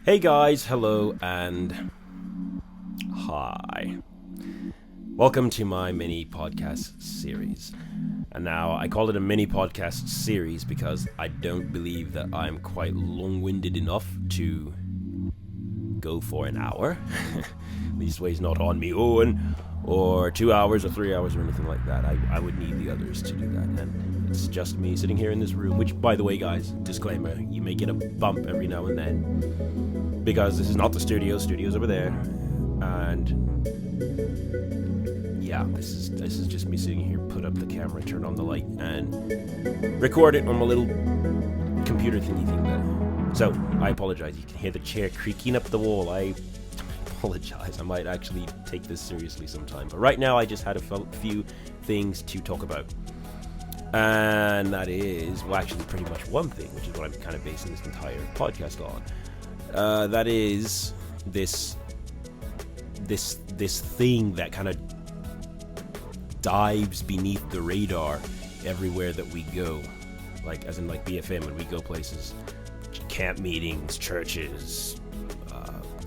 Hey guys, hello and hi. Welcome to my mini podcast series. And now I call it a mini podcast series because I don't believe that I'm quite long-winded enough to go for an hour. These ways not on me, Owen, or 2 hours or 3 hours or anything like that. I would need the others to do that. And it's just me sitting here in this room, which, by the way, guys, disclaimer, you may get a bump every now and then. Because this is not the studio's over there. And yeah, this is just me sitting here, put up the camera, turn on the light, and record it on my little computer thingy thing there. So, I apologize. You can hear the chair creaking up the wall. I apologize. I might actually take this seriously sometime. But right now, I just had a few things to talk about. And that is, well, actually pretty much one thing, which is what I'm kind of basing this entire podcast on. That is this thing that kind of dives beneath the radar everywhere that we go, like as in like BFM when we go places, camp meetings, churches,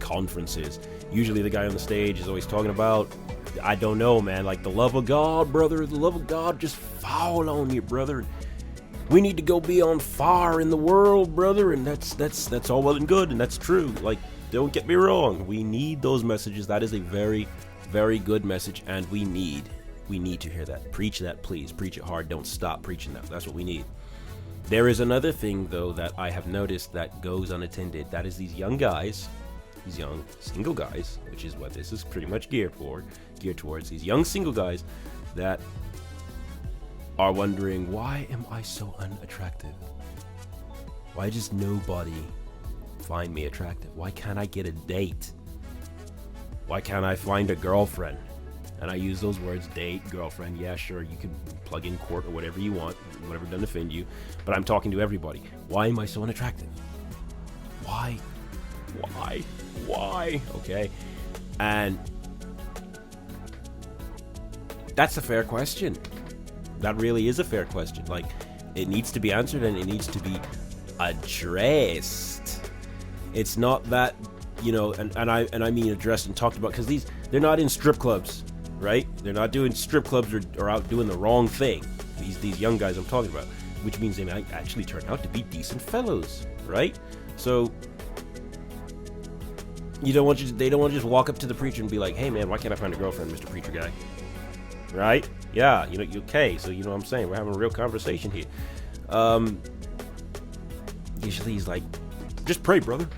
conferences. Usually the guy on the stage is always talking about, I don't know, man, like the love of God, brother. The love of God just fall on you, brother. We need to go be on fire in the world, brother, and that's all well and good, and that's true. Like, don't get me wrong, we need those messages. That is a very, very good message, and we need to hear that. Preach that, please. Preach it hard. Don't stop preaching that. That's what we need. There is another thing, though, that I have noticed that goes unattended. That is these young guys, these young single guys, which is what this is pretty much geared towards. These young single guys that are wondering, why am I so unattractive? Why does nobody find me attractive? Why can't I get a date? Why can't I find a girlfriend? And I use those words, date, girlfriend. Yeah, sure, you can plug in court or whatever you want, whatever doesn't offend you. But I'm talking to everybody. Why am I so unattractive? Why? Okay. And that's a fair question. That really is a fair question. Like, it needs to be answered and it needs to be addressed. It's not that, you know, and I mean addressed and talked about, because they're not in strip clubs, right? They're not doing strip clubs or out doing the wrong thing. These young guys I'm talking about, which means they might actually turn out to be decent fellows, right? So they don't want to just walk up to the preacher and be like, hey man, why can't I find a girlfriend, Mr. Preacher Guy? Right? Yeah, you know, okay, so you know what I'm saying, we're having a real conversation here. Usually he's like, just pray, brother.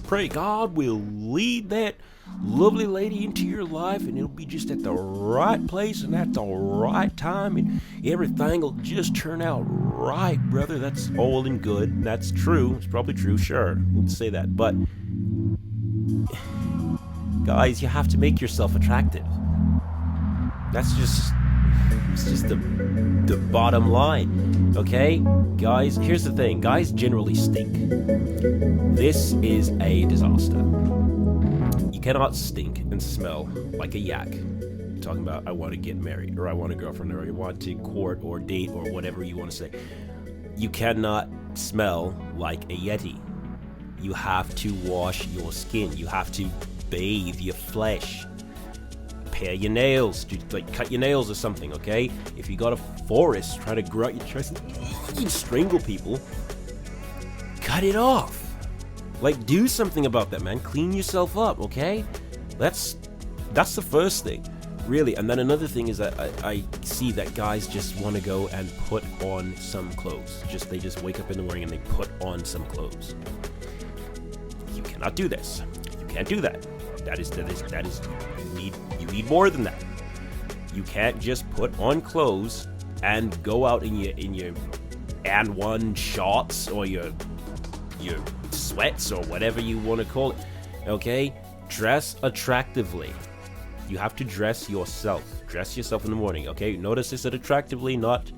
Pray God will lead that lovely lady into your life, and it'll be just at the right place and at the right time, and everything will just turn out right, brother. That's all and good. That's true. It's probably true, sure. We'll say that. But guys, you have to make yourself attractive. It's just the bottom line, okay? Guys, here's the thing. Guys generally stink. This is a disaster. You cannot stink and smell like a yak. I'm talking about, I want to get married, or I want a girlfriend, or I want to court or date, or whatever you want to say. You cannot smell like a yeti. You have to wash your skin. You have to bathe your flesh. Pare your nails, like cut your nails or something, okay? If you got a forest trying to grow out your chest and strangle people, cut it off. Like, do something about that, man. Clean yourself up, okay? That's the first thing, really. And then another thing is that I see that guys just want to go and put on some clothes. They just wake up in the morning and they put on some clothes. You cannot do this. You can't do that. That is you need more than that. You can't just put on clothes and go out in your and one shorts or your sweats or whatever you want to call it. Okay? Dress attractively. You have to dress yourself. Dress yourself in the morning, okay? Notice I said attractively, not,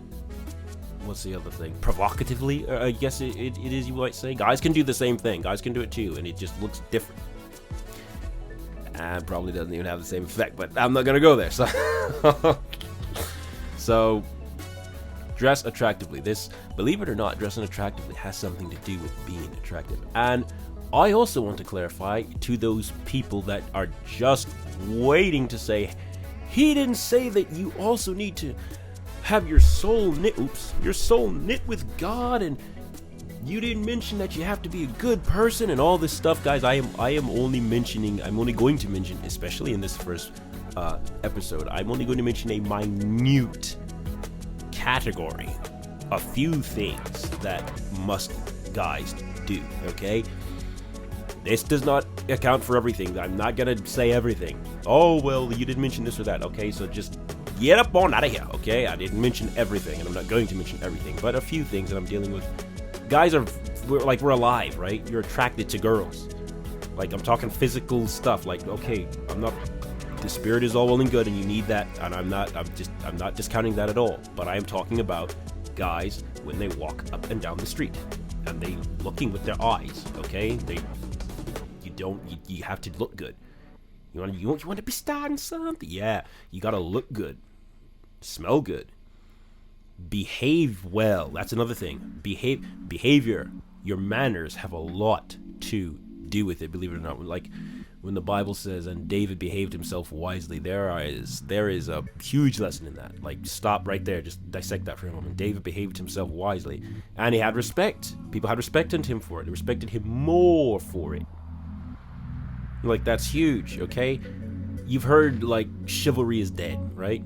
what's the other thing? Provocatively, I guess it is, you might say. Guys can do the same thing. Guys can do it too, and it just looks different. And probably doesn't even have the same effect, but I'm not gonna go there. So dress attractively. This, believe it or not, dressing attractively has something to do with being attractive. And I also want to clarify to those people that are just waiting to say, he didn't say that you also need to have your soul knit with God, and you didn't mention that you have to be a good person and all this stuff. Guys, I'm only going to mention, especially in this first episode, I'm only going to mention a minute category, a few things that must guys do, okay? This does not account for everything. I'm not gonna say everything. Oh, well, you didn't mention this or that. Okay, so just get up on out of here, okay? I didn't mention everything, and I'm not going to mention everything, but a few things that I'm dealing with. Guys we're alive, right? You're attracted to girls. Like, I'm talking physical stuff. Like, okay, the spirit is all well and good, and you need that, and I'm not discounting that at all. But I am talking about guys when they walk up and down the street, and they looking with their eyes, okay? You have to look good. You want to be starting something? Yeah, you gotta look good, smell good, behave well. That's another thing. Behavior, your manners have a lot to do with it. Believe it or not, like when the Bible says, "And David behaved himself wisely," there is a huge lesson in that. Like, stop right there, just dissect that for a moment. David behaved himself wisely, and he had respect. People had respect in him for it. They respected him more for it. Like, that's huge, okay? You've heard, like, chivalry is dead, right?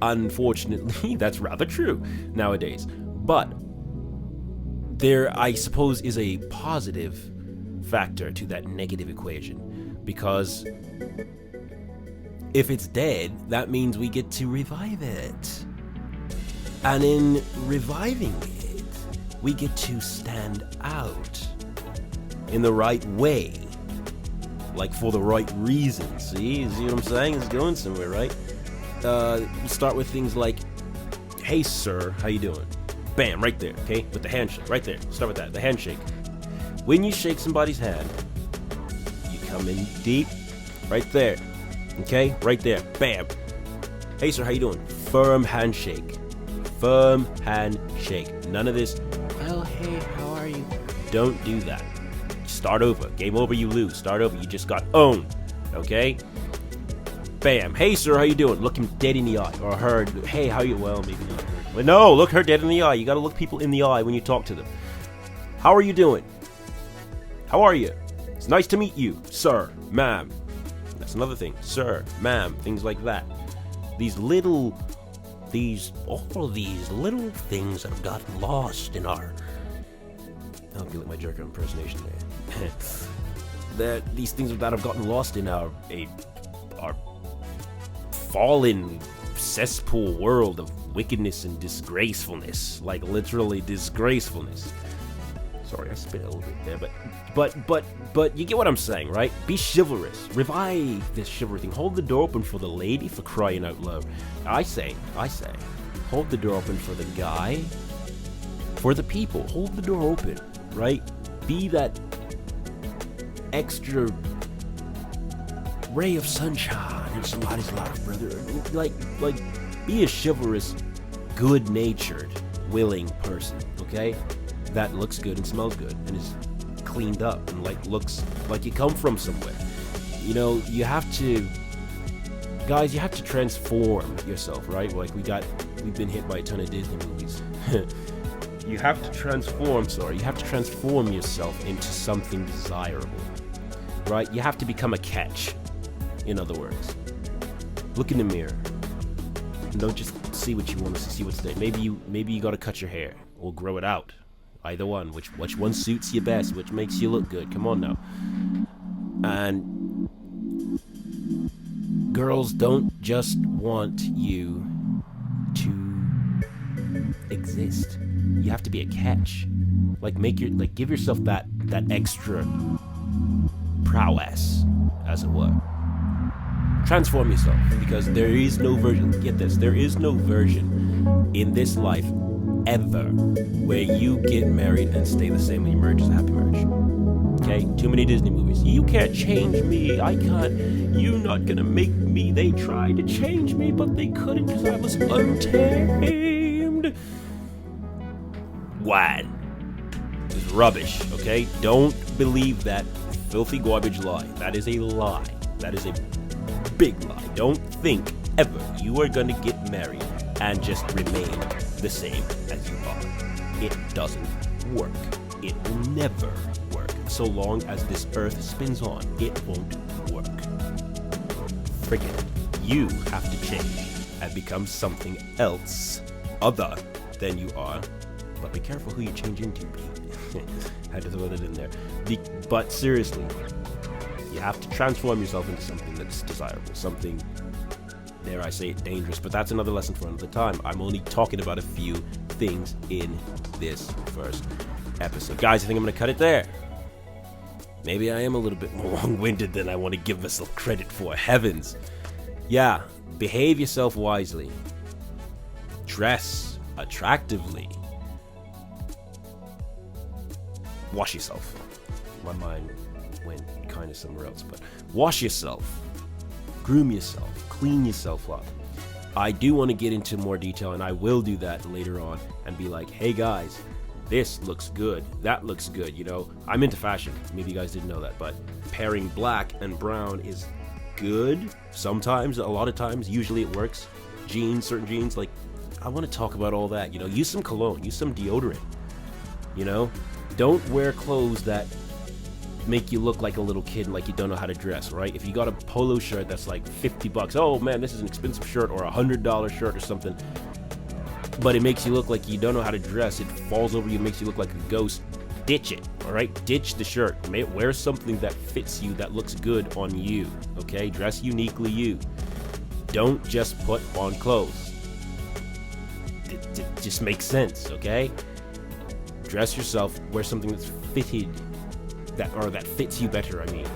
Unfortunately, that's rather true nowadays. But there, I suppose, is a positive factor to that negative equation. Because if it's dead, that means we get to revive it. And in reviving it, we get to stand out in the right way, like for the right reasons. See what I'm saying? It's going somewhere, right? Start with things like, "Hey sir, how you doing?" Bam, right there, okay? With the handshake, right there. Start with that, the handshake. When you shake somebody's hand, you come in deep, right there, okay? Right there, bam. "Hey sir, how you doing?" Firm handshake. Firm handshake. None of this, "Well, hey, how are you?" Don't do that. Start over. Game over, you lose. Start over. You just got owned. Okay? Bam. "Hey, sir, how you doing?" Look him dead in the eye. Or her. "Hey, how you..." Well, maybe not her. But no, look her dead in the eye. You gotta look people in the eye when you talk to them. "How are you doing?" "How are you?" "It's nice to meet you, sir, ma'am." That's another thing. Sir, ma'am, things like that. All these little things that have gotten lost in our... I'll be like my jerker impersonation there. These things that have gotten lost in our fallen cesspool world of wickedness and disgracefulness. Like, literally disgracefulness. Sorry, I spit a little bit there, but you get what I'm saying, right? Be chivalrous. Revive this chivalry thing. Hold the door open for the lady, for crying out loud. I say, hold the door open for the guy, for the people. Hold the door open. Right? Be that extra ray of sunshine in somebody's life, brother. Like, be a chivalrous, good-natured, willing person, okay? That looks good and smells good and is cleaned up and looks like you come from somewhere. You know, you have to transform yourself, right? Like, we've been hit by a ton of Disney movies. You have to transform yourself into something desirable, right? You have to become a catch, in other words. Look in the mirror. And don't just see what you want to see what's there. Maybe you gotta cut your hair or grow it out. Either one. Which one suits you best, which makes you look good. Come on now. And girls don't just want you to exist. You have to be a catch. Give yourself that extra prowess, as it were. Transform yourself, because there is no version. Get this, there is no version in this life ever where you get married and stay the same when you merge as a happy marriage. Okay? Too many Disney movies. You can't change me. I can't. You're not gonna make me. They tried to change me, but they couldn't because I was untamed. One. is rubbish, okay? Don't believe that filthy garbage lie. That is a lie. That is a big lie. Don't think ever you are gonna get married and just remain the same as you are. It doesn't work. It will never work. So long as this earth spins on, it won't work. Forget it. You have to change and become something else other than you are. But be careful who you change into. Had to throw that in there. But seriously, you have to transform yourself into something that's desirable, something, dare I say it, dangerous. But that's another lesson for another time. I'm only talking about a few things in this first episode. Guys, I think I'm going to cut it there. Maybe I am a little bit more long-winded than I want to give myself credit for. Heavens. Yeah, behave yourself wisely. Dress attractively. Wash yourself. My mind went kind of somewhere else, but wash yourself. Groom yourself. Clean yourself up. I do want to get into more detail, and I will do that later on and be like, hey guys, this looks good, that looks good. You know, I'm into fashion. Maybe you guys didn't know that, but pairing black and brown is good sometimes. A lot of times, usually it works. Jeans, certain jeans, like, I want to talk about all that. You know, use some cologne, use some deodorant. You know, don't wear clothes that make you look like a little kid and like you don't know how to dress, right? If you got a polo shirt that's like $50, oh man, this is an expensive shirt, or $100 shirt or something, but it makes you look like you don't know how to dress, it falls over you, makes you look like a ghost, ditch it, all right? Ditch the shirt. Wear something that fits you, that looks good on you, okay? Dress uniquely you. Don't just put on clothes. It just makes sense, okay? Dress yourself, wear something that's fitted, that fits you better, I mean.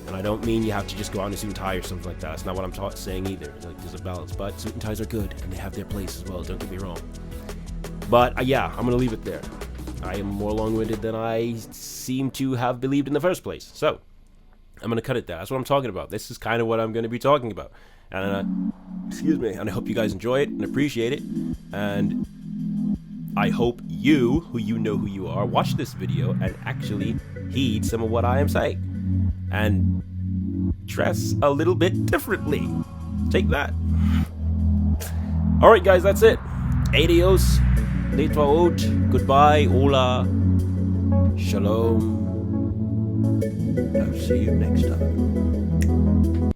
And I don't mean you have to just go out in a suit and tie or something like that. That's not what I'm saying either. Like, there's a balance, but suit and ties are good, and they have their place as well, don't get me wrong. But yeah, I'm gonna leave it there. I am more long-winded than I seem to have believed in the first place. So, I'm gonna cut it there. That's what I'm talking about. This is kind of what I'm gonna be talking about. And excuse me, and I hope you guys enjoy it and appreciate it. And I hope you, who you know who you are, watch this video and actually heed some of what I am saying. And dress a little bit differently. Take that. Alright guys, that's it. Adios. Leitwaot. Goodbye. Hola. Shalom. I'll see you next time.